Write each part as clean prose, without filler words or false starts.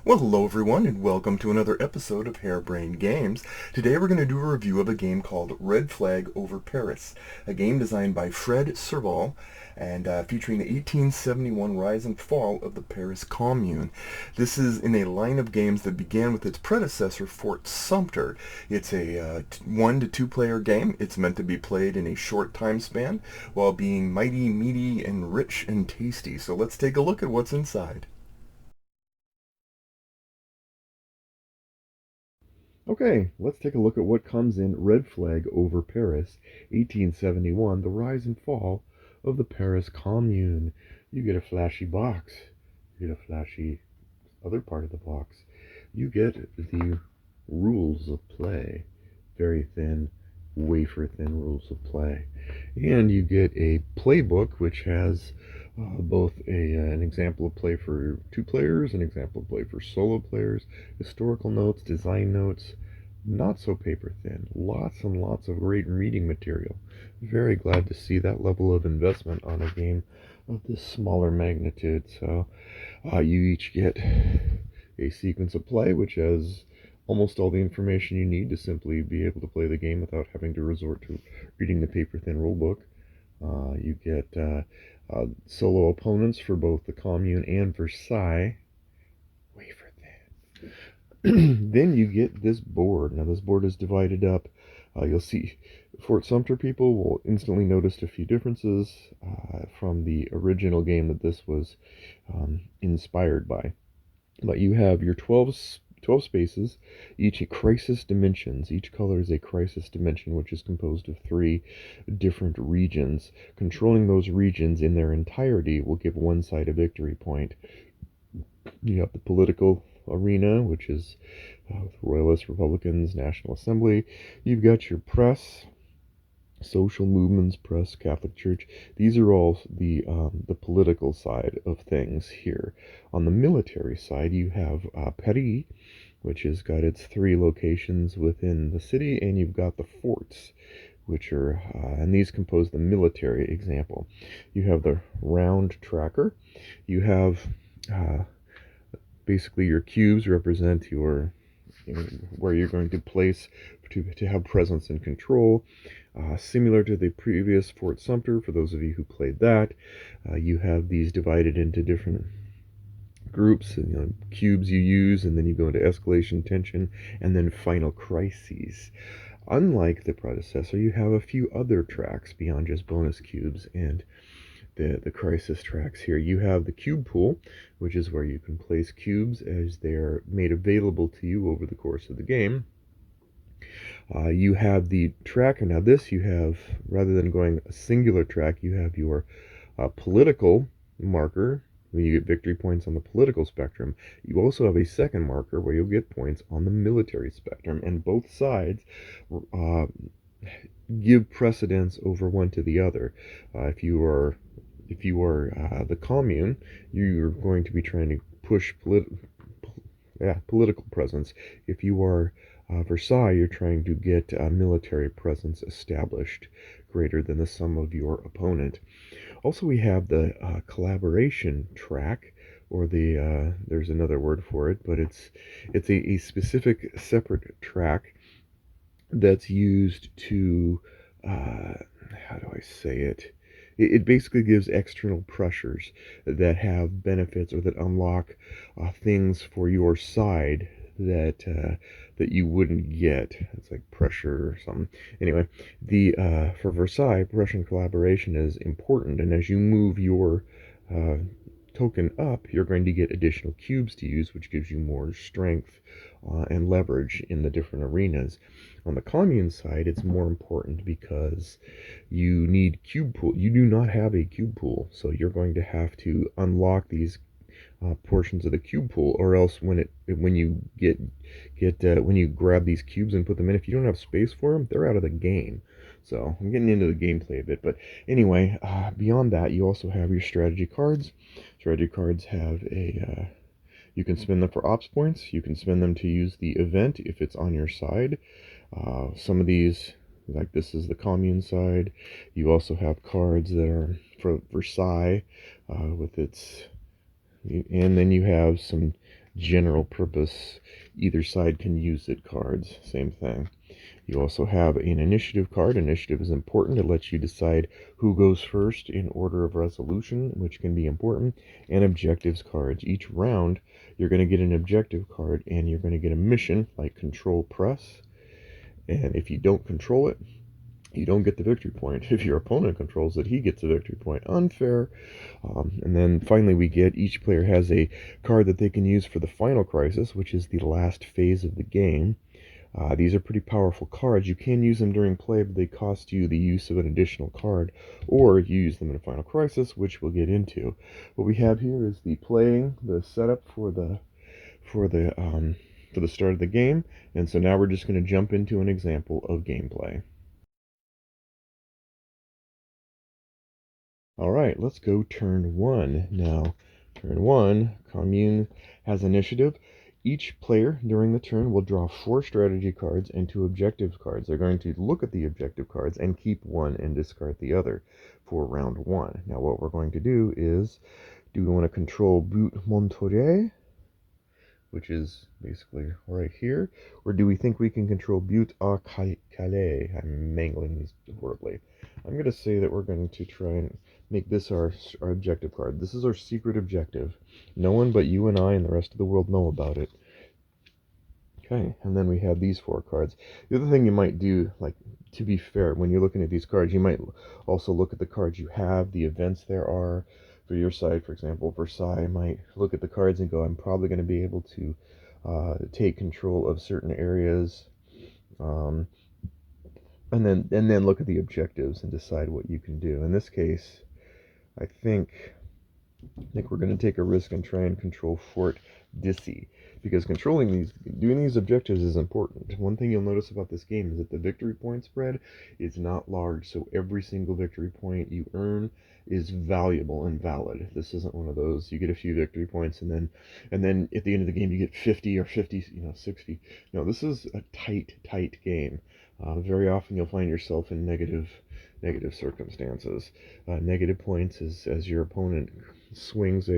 Well, hello everyone, and welcome to another episode of Harebrained Games. Today we're going to do a review of a game called Red Flag Over Paris, a game designed by Fred Serval and featuring the 1871 rise and fall of the Paris Commune. This is in a line of games that began with its predecessor, Fort Sumter. It's a 1 to 2 player game. It's meant to be played in a short time span while being mighty, meaty, and rich and tasty. So let's take a look at what's inside. Okay, let's take a look at what comes in Red Flag Over Paris, 1871, the rise and fall of the Paris Commune. You get a flashy box. You get a flashy other part of the box. You get the rules of play. Very thin, wafer thin rules of play. And you get a playbook which has both an example of play for two players, an example of play for solo players, historical notes, design notes, not so paper thin, lots and lots of great reading material. Very glad to see that level of investment on a game of this smaller magnitude. So you each get a sequence of play which has almost all the information you need to simply be able to play the game without having to resort to reading the paper thin rulebook. You get solo opponents for both the Commune and Versailles. Wafer thin. Then you get this board. Now, this board is divided up. You'll see Fort Sumter people will instantly notice a few differences from the original game that this was inspired by. But you have your 12 spaces, each crisis dimensions. Each color is a crisis dimension, which is composed of 3 different regions. Controlling those regions in their entirety will give one side a victory point. You have the political arena, which is Royalists, Republicans, National Assembly. You've got your press, social movements, press, Catholic Church. These are all the political side of things here. On the military side, you have Paris, which has got its 3 locations within the city, and you've got the forts, which are, and these compose the military example. You have the round tracker. You have basically your cubes represent your where you're going to place to have presence and control. Similar to the previous Fort Sumter, for those of you who played that, you have these divided into different groups, cubes you use, and then you go into escalation, tension, and then final crises. Unlike the predecessor, you have a few other tracks beyond just bonus cubes and the crisis tracks here. You have the cube pool, which is where you can place cubes as they're made available to you over the course of the game. You have the tracker. Now this you have, rather than going a singular track, you have your political marker. You get victory points on the political spectrum. You also have a second marker where you'll get points on the military spectrum, and both sides give precedence over one to the other. If you are the Commune, you're going to be trying to push political presence. If you are Versailles, you're trying to get military presence established greater than the sum of your opponent. Also, we have the collaboration track, or there's another word for it, but it's a specific separate track that's used to how do I say it? It basically gives external pressures that have benefits or that unlock things for your side that you wouldn't get. It's like pressure or something. Anyway, the for Versailles, Russian collaboration is important, and as you move your uh, token up, you're going to get additional cubes to use, which gives you more strength and leverage in the different arenas. On the commune side, it's more important because you need cube pool. You do not have a cube pool, so you're going to have to unlock these portions of the cube pool, or else when you when you grab these cubes and put them in, if you don't have space for them, they're out of the game. So I'm getting into the gameplay a bit, but anyway, beyond that, you also have your strategy cards. Strategy cards have a you can spend them for ops points. You can spend them to use the event if it's on your side. Some of these, like this is the commune side. You also have cards that are for Versailles with its, and then you have some general purpose, either side can use it cards. Same thing. You also have an initiative card. Initiative is important. It lets you decide who goes first in order of resolution, which can be important. And objectives cards. Each round, you're going to get an objective card, and you're going to get a mission, like control press. And if you don't control it, you don't get the victory point. If your opponent controls it, he gets a victory point. Unfair. And then finally, each player has a card that they can use for the final crisis, which is the last phase of the game. These are pretty powerful cards. You can use them during play, but they cost you the use of an additional card, or you use them in a final crisis, which we'll get into. What we have here is the setup for the start of the game, and so now we're just going to jump into an example of gameplay. All right, let's go turn one. Now, turn one, Commune has initiative. Each player during the turn will draw 4 strategy cards and 2 objective cards. They're going to look at the objective cards and keep one and discard the other for round 1. Now, what we're going to do is, do we want to control Butte Montoya, which is basically right here, or do we think we can control Butte à Calais? I'm mangling these horribly. I'm going to say that we're going to try and make this our objective card. This is our secret objective. No one but you and I and the rest of the world know about it. Okay, and then we have these 4 cards. The other thing you might do, like, to be fair, when you're looking at these cards, you might also look at the cards you have, the events there are. For your side, for example, Versailles might look at the cards and go, I'm probably going to be able to take control of certain areas. Um, and then look at the objectives and decide what you can do. In this case, I think we're going to take a risk and try and control Fort Dissy, because doing these objectives is important. One thing you'll notice about this game is that the victory point spread is not large, so every single victory point you earn is valuable and valid. This isn't one of those you get a few victory points and then at the end of the game you get 50 or 50, 60. No, this is a tight game. Very often you'll find yourself in negative circumstances. Negative points as your opponent swings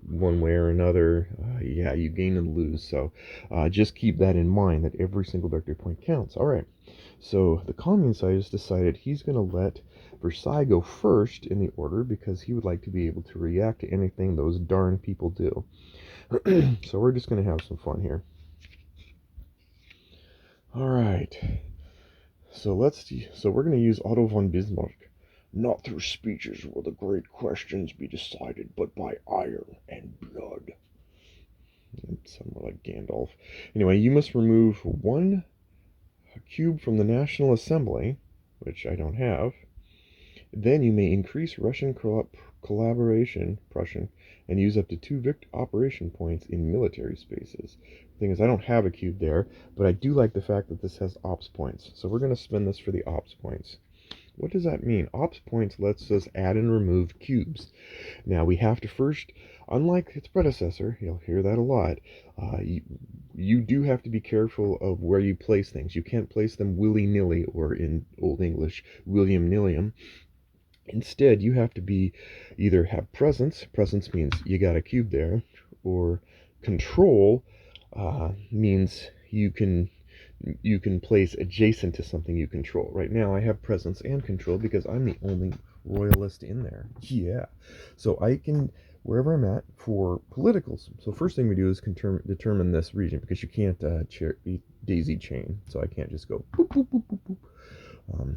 one way or another. Yeah, you gain and lose. So just keep that in mind, that every single victory point counts. All right. So the commune side has decided he's going to let Versailles go first in the order because he would like to be able to react to anything those darn people do. So we're just going to have some fun here. All right. So we're going to use Otto von Bismarck. Not through speeches will the great questions be decided, but by iron and blood. Somewhere like Gandalf. Anyway, you must remove 1 cube from the National Assembly, which I don't have. Then you may increase Russian collaboration, Prussian, and use up to 2 operation points in military spaces. The thing is, I don't have a cube there, but I do like the fact that this has ops points. So we're going to spend this for the ops points. What does that mean? Ops points lets us add and remove cubes. Now we have to first, unlike its predecessor, you'll hear that a lot, you do have to be careful of where you place things. You can't place them willy-nilly, or in Old English, William-nillium. Instead, you have to either have presence. Presence means you got a cube there, or control means you can place adjacent to something you control. Right now I have presence and control because I'm the only royalist in there. Yeah. So I can, wherever I'm at, for politicals. So first thing we do is determine this region, because you can't daisy chain. So I can't just go boop, boop, boop, boop, boop.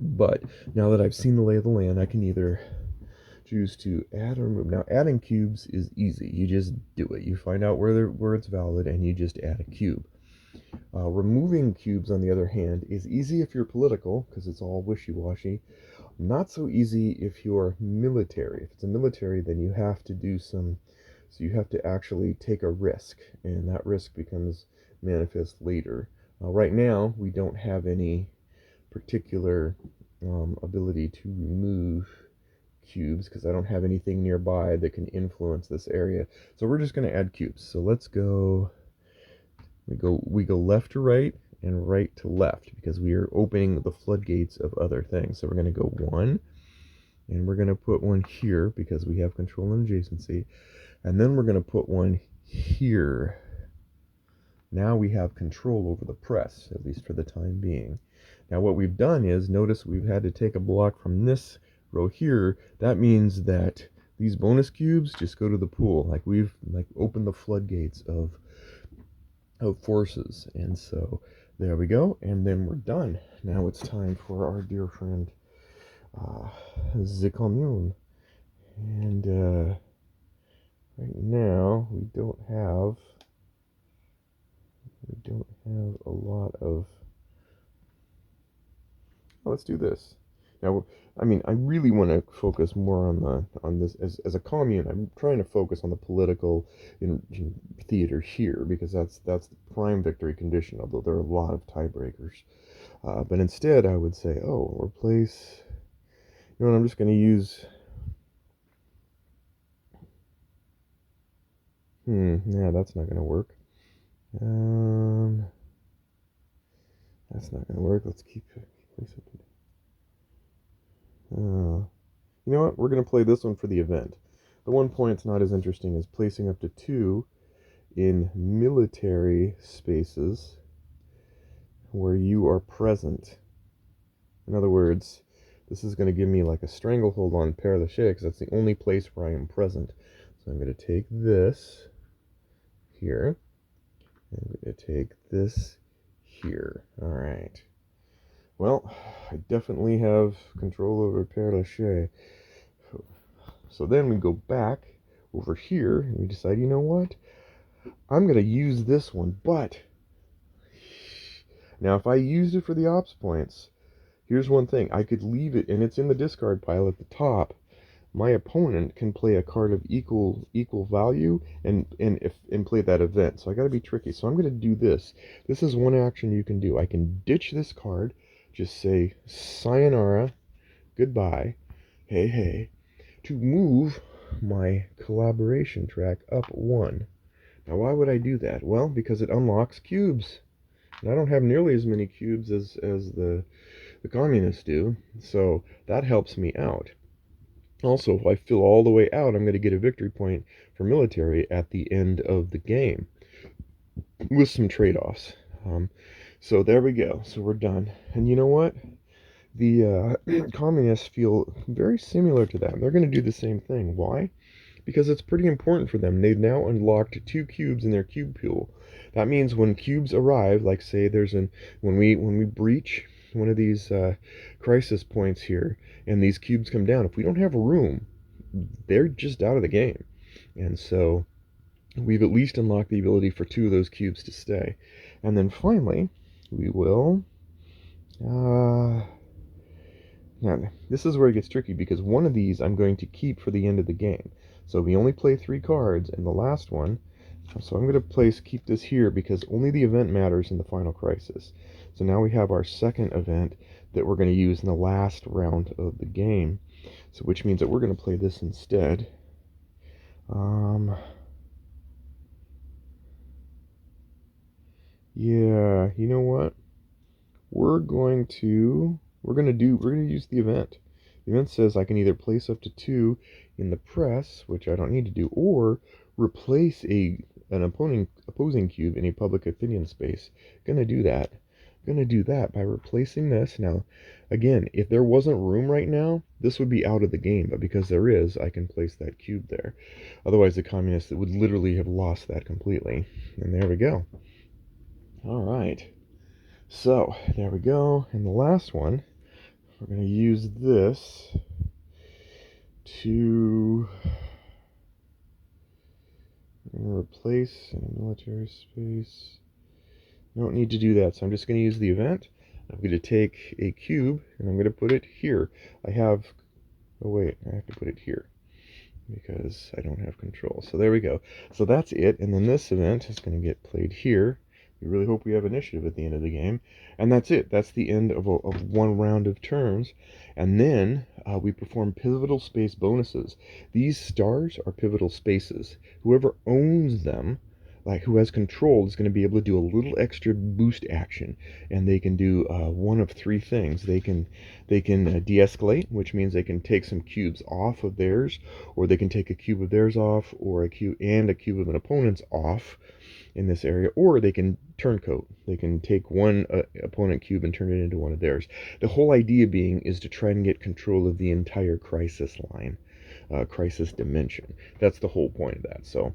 But now that I've seen the lay of the land, I can either choose to add or remove. Now, adding cubes is easy. You just do it. You find out where it's valid, and you just add a cube. Removing cubes, on the other hand, is easy if you're political, because it's all wishy-washy. Not so easy if you're military. If it's a military, then you have to you have to actually take a risk, and that risk becomes manifest later. Right now, we don't have any particular ability to remove cubes, because I don't have anything nearby that can influence this area. So we're just going to add cubes. So let's go. We go left to right and right to left, because we are opening the floodgates of other things. So we're going to go 1, and we're going to put 1 here because we have control and adjacency. And then we're going to put one here. Now we have control over the press, at least for the time being. Now what we've done is, notice we've had to take a block from this row here. That means that these bonus cubes just go to the pool. Like we've opened the floodgates of forces. And so there we go. And then we're done. Now it's time for our dear friend the commune. And right now we don't have a lot of. Oh, let's do this. Now, I mean, I really want to focus more on this as a commune. I'm trying to focus on the political in theater here because that's the prime victory condition. Although there are a lot of tiebreakers, but instead I would say, oh, replace. You know what? I'm just going to use. Yeah, that's not going to work. That's not going to work. Let's keep place. You know what? We're going to play this one for the event. The one point that's not as interesting is placing up to 2 in military spaces where you are present. In other words, this is going to give me like a stranglehold on Père Lachaise because that's the only place where I am present. So I'm going to take this here. I'm going to take this here. All right. Well, I definitely have control over Père Lachaise. So then we go back over here and we decide, you know what? I'm going to use this one, but now if I used it for the ops points, here's one thing. I could leave it, and it's in the discard pile at the top. My opponent can play a card of equal value and play that event. So I got to be tricky. So I'm going to do this. This is one action you can do. I can ditch this card, just say sayonara, goodbye, hey hey, to move my collaboration track up 1. Now why would I do that? Well, because it unlocks cubes. And I don't have nearly as many cubes as the communists do, so that helps me out. Also, if I fill all the way out, I'm going to get a victory point for military at the end of the game with some trade-offs. So there we go. So we're done. And you know what? The communists feel very similar to that. They're going to do the same thing. Why? Because it's pretty important for them. They've now unlocked 2 cubes in their cube pool. That means when cubes arrive, like say when we breach one of these crisis points here, and these cubes come down, if we don't have room, they're just out of the game. And so we've at least unlocked the ability for 2 of those cubes to stay. And then finally, we will. Now, this is where it gets tricky because one of these I'm going to keep for the end of the game. So we only play 3 cards, and the last one. So I'm going to keep this here because only the event matters in the final crisis. So now we have our second event that we're going to use in the last round of the game. So which means that we're going to play this instead. Yeah, you know what? We're going to use the event. The event says I can either place up to 2 in the press, which I don't need to do, or replace an opposing cube in a public opinion space. Gonna do that. Gonna do that by replacing this. Now, again, if there wasn't room right now, this would be out of the game, but because there is, I can place that cube there. Otherwise, the communists would literally have lost that completely. And there we go. All right. So, there we go. And the last one, we're going to use this to replace in a military space. I don't need to do that, so I'm just going to use the event. I'm going to take a cube, and I'm going to put it here. I have to put it here because I don't have control. So there we go. So that's it, and then this event is going to get played here. We really hope we have initiative at the end of the game. And that's it. That's the end of one round of turns. And then we perform pivotal space bonuses. These stars are pivotal spaces. Whoever owns them like who has control is going to be able to do a little extra boost action, and they can do one of three things. They can de-escalate, which means they can take some cubes off of theirs, or they can take a cube of theirs off, or a cube of an opponent's off in this area, or they can turncoat. They can take one opponent cube and turn it into one of theirs. The whole idea being is to try and get control of the entire crisis line, crisis dimension. That's the whole point of that. So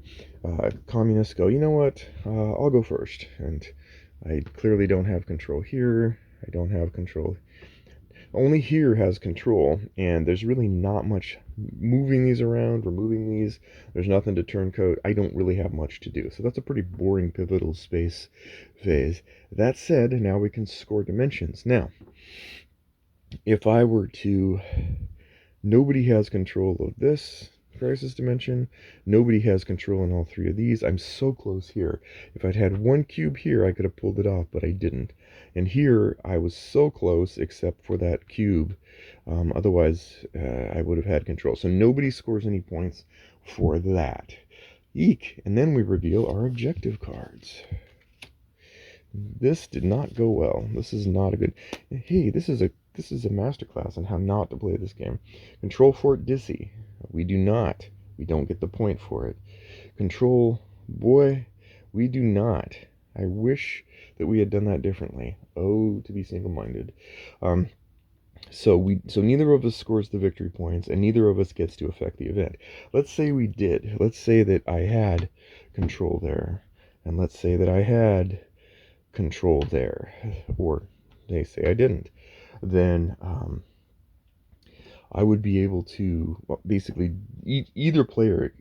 communists go, you know what, I'll go first. And I clearly don't have control here. I don't have control. Only here has control, and there's really not much moving these around, removing these. There's nothing to turncoat. I don't really have much to do. So that's a pretty boring pivotal space phase. That said, now we can score dimensions. Now, if I were to... Nobody has control of this crisis dimension. Nobody has control in all three of these. I'm so close here. If I'd had one cube here, I could have pulled it off, but I didn't. And here, I was so close, except for that cube. Otherwise, I would have had control. So nobody scores any points for that. Eek! And then we reveal our objective cards. This did not go well. This is not a good... Hey, this is a masterclass on how not to play this game. Control Fort Dizzy. We do not. We don't get the point for it. Control Boy. We do not. I wish that we had done that differently. Oh, to be single-minded. So neither of us scores the victory points, and neither of us gets to affect the event. Let's say we did. Let's say that I had control there, and let's say that I had control there, or they say I didn't. Then I would be able to, well, basically either player,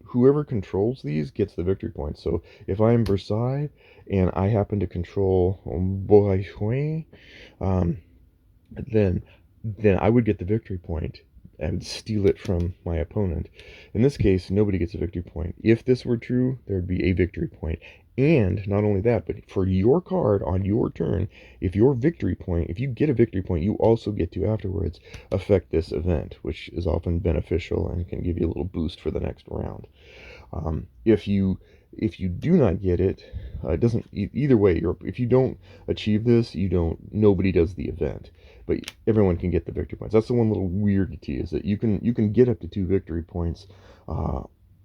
whoever controls these gets the victory points. So if I'm Versailles and I happen to control Bourgogne, then I would get the victory point. I would steal it from my opponent. In this case, nobody gets a victory point. If this were true, there would be a victory point. And not only that, but for your card on your turn, if you get a victory point, you also get to afterwards affect this event, which is often beneficial and can give you a little boost for the next round. If you do not get it, it doesn't either way. If you don't achieve this, nobody does the event, but everyone can get the victory points. That's the one little weirdity, is that you can get up to 2 victory points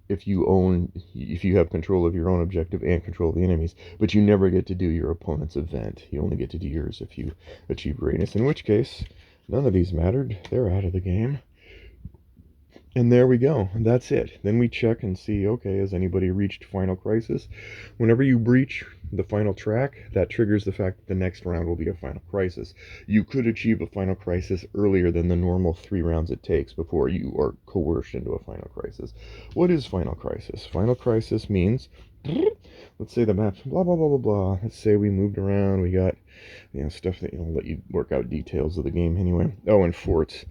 if you have control of your own objective and control of the enemies, but you never get to do your opponent's event. You only get to do yours if you achieve greatness, in which case none of these mattered. They're out of the game. And there we go. That's it. Then we check and see, okay, has anybody reached final crisis? Whenever you breach the final track, that triggers the fact that the next round will be a final crisis. You could achieve a final crisis earlier than the normal 3 rounds it takes before you are coerced into a final crisis. What is final crisis? Final crisis means, let's say the map's blah, blah, blah, blah, blah. Let's say we moved around, we got stuff that let you work out details of the game anyway. Oh, and forts.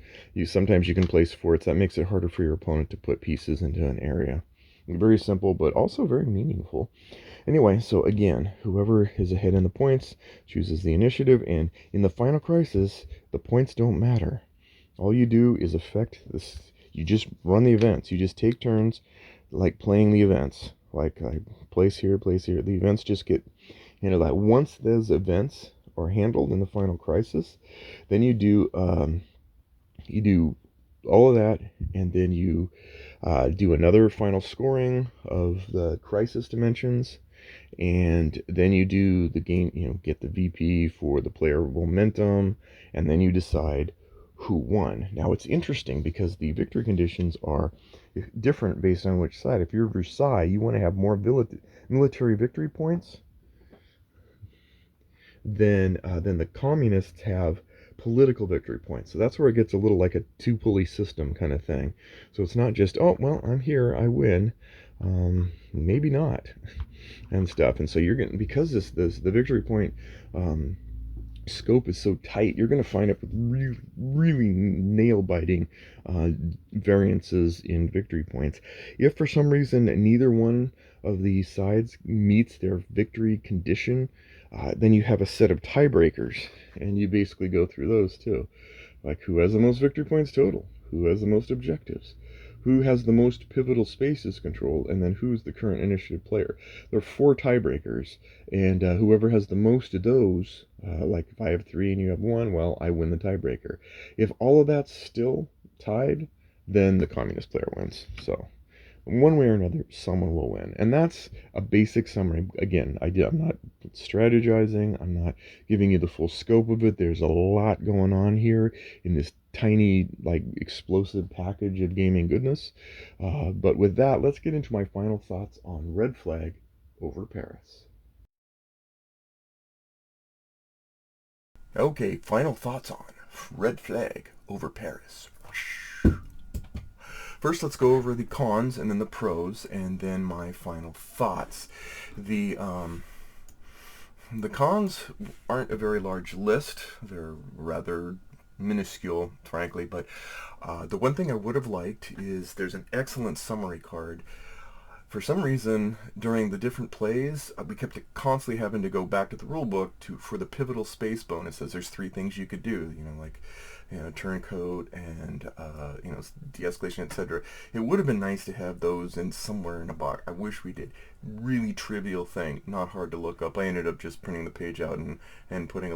Sometimes you can place forts. That makes it harder for your opponent to put pieces into an area. Very simple, but also very meaningful. Anyway, so again, whoever is ahead in the points chooses the initiative, and in the final crisis, the points don't matter. All you do is affect this. You just run the events. You just take turns, like playing the events. Like I place here, place here. The events just get handled out. Once those events are handled in the final crisis, then you do all of that, and then you do another final scoring of the crisis dimensions, and then you do the game, get the VP for the player momentum, and then you decide who won. Now it's interesting because the victory conditions are different based on which side. If you're Versailles, you want to have more military victory points than the communists have political victory points. So that's where it gets a little like a two-pulley system kind of thing. So it's not just, oh, well, I'm here, I win. Maybe not, and stuff. And so you're getting, because the victory point scope is so tight, you're going to find up with really, really nail-biting variances in victory points. If for some reason neither one of the sides meets their victory condition, then you have a set of tiebreakers, and you basically go through those too. Like, who has the most victory points total? Who has the most objectives? who has the most pivotal spaces controlled, and then who's the current initiative player. There are 4 tiebreakers, and whoever has the most of those, like if I have 3 and you have 1, well, I win the tiebreaker. If all of that's still tied, then the communist player wins. So one way or another, someone will win. And that's a basic summary. Again, I'm not strategizing. I'm not giving you the full scope of it. There's a lot going on here in this tiny, like, explosive package of gaming goodness. But with that, let's get into my final thoughts on Red Flag over Paris. Okay, final thoughts on Red Flag over Paris. First, let's go over the cons and then the pros, and then my final thoughts. The the cons aren't a very large list. They're rather minuscule, frankly, but the one thing I would have liked is there's an excellent summary card. For some reason, during the different plays, we kept constantly having to go back to the rule book for the pivotal space bonuses. There's 3 things you could do, like turncoat and de-escalation, etc. It would have been nice to have those in somewhere in a box. I wish we did. Really trivial thing, not hard to look up. I ended up just printing the page out and putting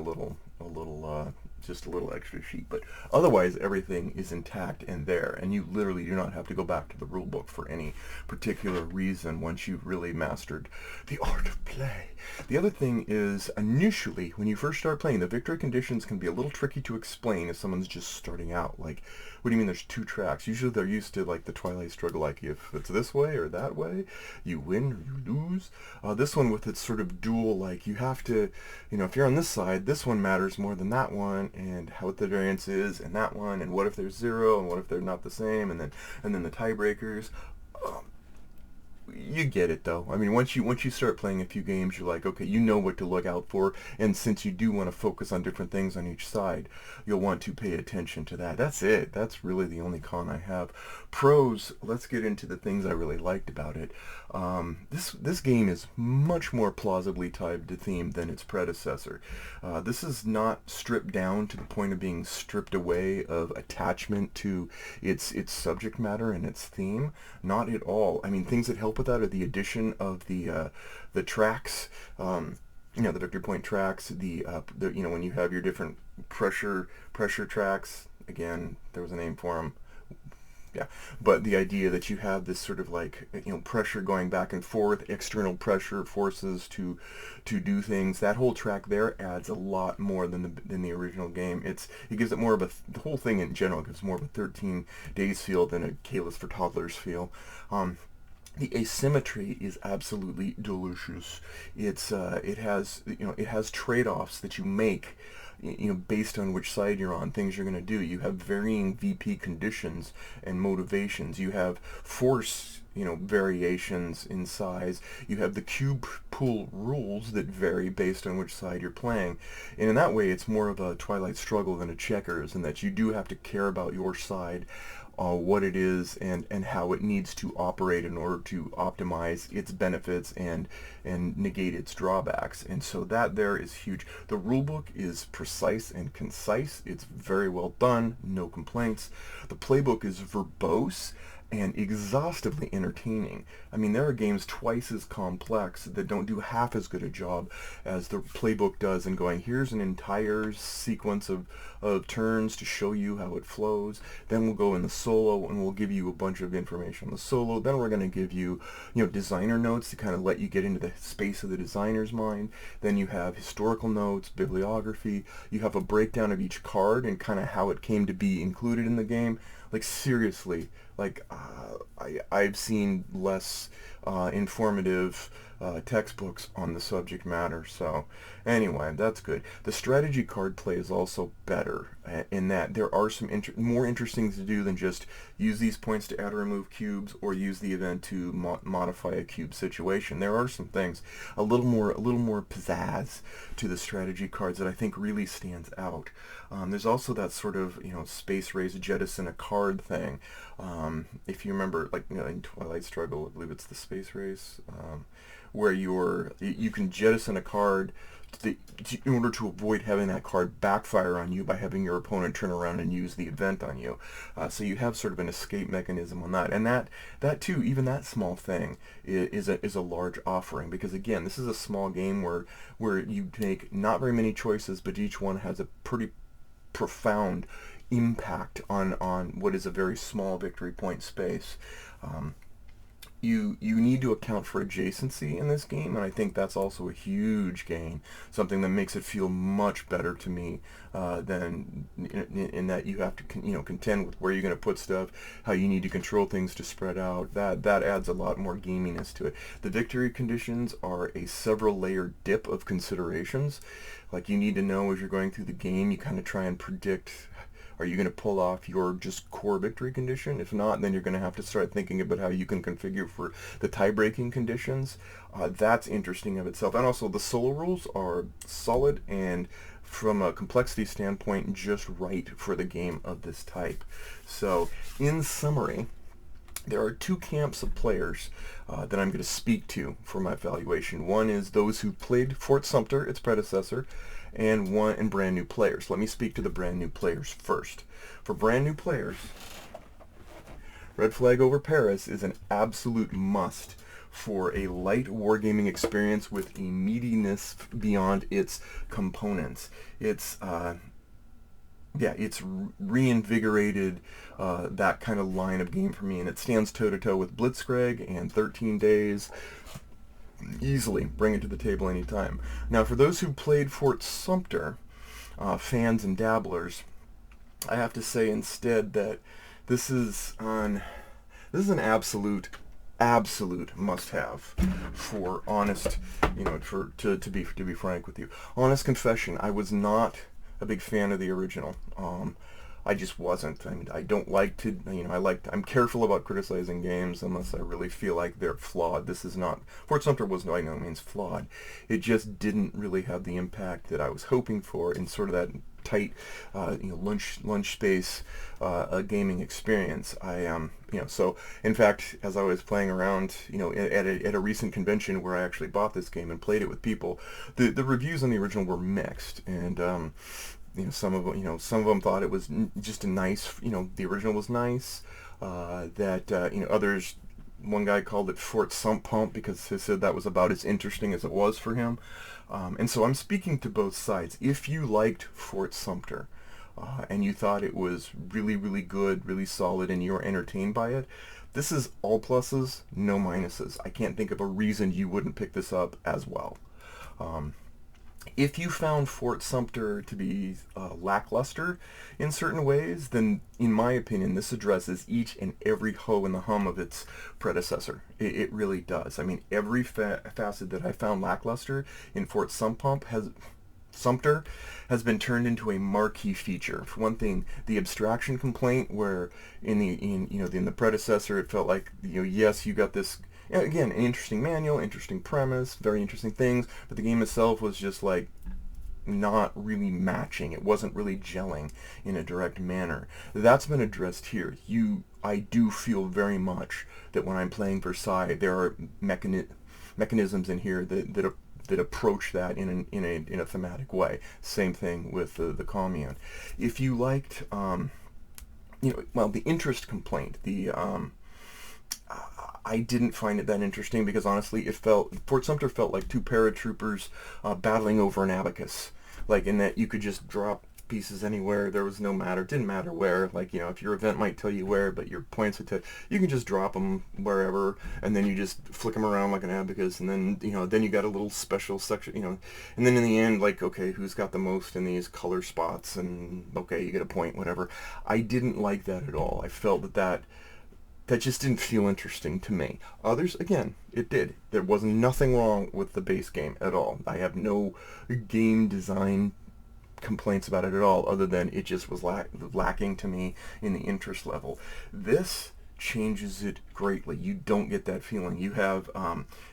just a little extra sheet, but otherwise everything is intact and there, and you literally do not have to go back to the rule book for any particular reason once you've really mastered the art of play. The other thing is, initially, when you first start playing, the victory conditions can be a little tricky to explain if someone's just starting out. Like, what do you mean there's 2 tracks? Usually they're used to, like, the Twilight Struggle, like, if it's this way or that way, you win or you lose. This one with its sort of dual, like, you have to, if you're on this side, this one matters more than that one, and how the variance is in that one, and what if there's 0, and what if they're not the same, and then the tiebreakers. You get it, though. I mean, once you start playing a few games, you're like, okay, you know what to look out for, and since you do want to focus on different things on each side, you'll want to pay attention to that. That's it. That's really the only con I have. Pros, let's get into the things I really liked about it. This game is much more plausibly tied to theme than its predecessor. This is not stripped down to the point of being stripped away of attachment to its subject matter and its theme. Not at all. I mean, things that help with that are the addition of the tracks. The victory point tracks. When you have your different pressure tracks. Again, there was a name for them. Yeah, but the idea that you have this sort of like pressure going back and forth, external pressure forces to do things. That whole track there adds a lot more than the original game. It gives it more of the whole thing in general gives more of a 13 Days feel than a Cayless for Toddlers feel. The asymmetry is absolutely delicious. It has trade-offs that you make based on which side you're on, things you're going to do. You have varying VP conditions and motivations. You have force, variations in size. You have the cube pool rules that vary based on which side you're playing. And in that way, it's more of a Twilight Struggle than a Checkers, in that you do have to care about your side, what it is and how it needs to operate in order to optimize its benefits and negate its drawbacks. And so that there is huge. The rulebook is precise and concise. It's very well done. No complaints. The playbook is verbose and exhaustively entertaining. I mean, there are games twice as complex that don't do half as good a job as the playbook does in going, here's an entire sequence of turns to show you how it flows. Then we'll go in the solo and we'll give you a bunch of information on the solo. Then we're going to give you, designer notes to kind of let you get into the space of the designer's mind. Then you have historical notes, bibliography. You have a breakdown of each card and kind of how it came to be included in the game. Like, seriously, I've seen less informative textbooks on the subject matter. So anyway, that's good. The strategy card play is also better in that there are some more interesting things to do than just use these points to add or remove cubes or use the event to modify a cube situation. There are some things, a little more pizzazz to the strategy cards that I think really stands out. There's also that sort of space race jettison a card thing. If you remember, in Twilight Struggle, I believe it's the space race, where you can jettison a card the, in order to avoid having that card backfire on you by having your opponent turn around and use the event on you. So you have sort of an escape mechanism on that, and that too, even that small thing is a large offering, because again, this is a small game where you make not very many choices, but each one has a pretty profound impact on what is a very small victory point space. You need to account for adjacency in this game, and I think that's also a huge gain, something that makes it feel much better to me than in that you have to contend with where you're going to put stuff, how you need to control things to spread out. That adds a lot more gaminess to it. The victory conditions are a several layer dip of considerations. Like, you need to know as you're going through the game, you kind of try and predict, are you going to pull off your just core victory condition? If not, then you're going to have to start thinking about how you can configure for the tie-breaking conditions. That's interesting of itself. And also, the solo rules are solid and, from a complexity standpoint, just right for the game of this type. So, in summary, there are two camps of players that I'm going to speak to for my evaluation. One is those who played Fort Sumter, its predecessor, and brand new players. Let me speak to the brand new players first. For brand new players, Red Flag Over Paris is an absolute must for a light wargaming experience with a meatiness beyond its components. It's reinvigorated that kind of line of game for me, and it stands toe-to-toe with Blitzkrieg and 13 Days. Easily bring it to the table anytime. Now, for those who played Fort Sumter, fans and dabblers, I have to say instead that this is an absolute must-have for honest, to be frank with you. Honest confession, I was not a big fan of the original. I just wasn't. I mean, I don't like to, I'm careful about criticizing games unless I really feel like they're flawed. This is not, Fort Sumter was by no means flawed. It just didn't really have the impact that I was hoping for in sort of that tight, lunch space, gaming experience. So in fact, as I was playing around, at a recent convention where I actually bought this game and played it with people, the reviews on the original were mixed, and some of them thought it was just a nice, the original was nice. Others, one guy called it Fort Sump Pump because he said that was about as interesting as it was for him. And so I'm speaking to both sides. If you liked Fort Sumter and you thought it was really, really good, really solid, and you were entertained by it, this is all pluses, no minuses. I can't think of a reason you wouldn't pick this up as well. If you found Fort Sumter to be lackluster in certain ways, then in my opinion, this addresses each and every hoe in the hum of its predecessor. It really does. I mean, every facet that I found lackluster in Fort Sumter has been turned into a marquee feature. For one thing, the abstraction complaint, where in the predecessor it felt like, yes, you got this. Again, an interesting manual, interesting premise, very interesting things, but the game itself was just like not really matching. It wasn't really gelling in a direct manner. That's been addressed here. I do feel very much that when I'm playing Versailles, there are mechanisms in here that approach that in a thematic way. Same thing with the Commune. If you liked, the interest complaint, I didn't find it that interesting because honestly, Fort Sumter felt like two paratroopers battling over an abacus. Like, in that you could just drop pieces anywhere. There was didn't matter where. Like, if your event might tell you where, but your points would tell you can just drop them wherever, and then you just flick them around like an abacus, and then then you got a little special section, and then in the end, like, okay, who's got the most in these color spots, and okay, you get a point, whatever. I didn't like that at all. I felt that just didn't feel interesting to me. Others, again, it did. There was nothing wrong with the base game at all. I have no game design complaints about it at all, other than it just was lacking to me in the interest level. This changes it greatly. You don't get that feeling. You have,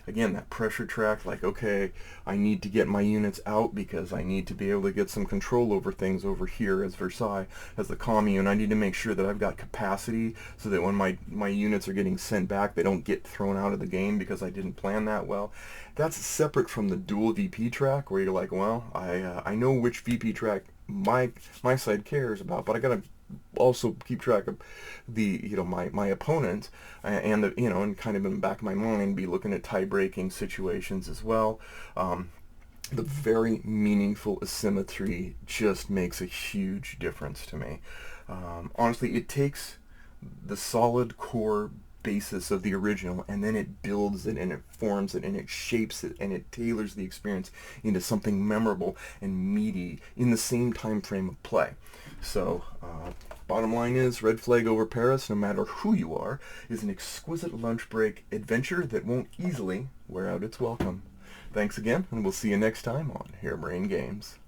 again, that pressure track, like, okay, I need to get my units out because I need to be able to get some control over things over here as Versailles, as the commune. I need to make sure that I've got capacity so that when my units are getting sent back, they don't get thrown out of the game because I didn't plan that well. That's separate from the dual VP track where you're like, well, I know which VP track my side cares about, but I gotta also keep track of the my opponent, and the and kind of in the back of my mind be looking at tie breaking situations as well. The very meaningful asymmetry just makes a huge difference to me. Honestly, it takes the solid core basis of the original, and then it builds it and it forms it and it shapes it and it tailors the experience into something memorable and meaty in the same time frame of play. So bottom line is, Red Flag Over Paris, no matter who you are, is an exquisite lunch break adventure that won't easily wear out its welcome. Thanks again, and we'll see you next time on Harebrained Games.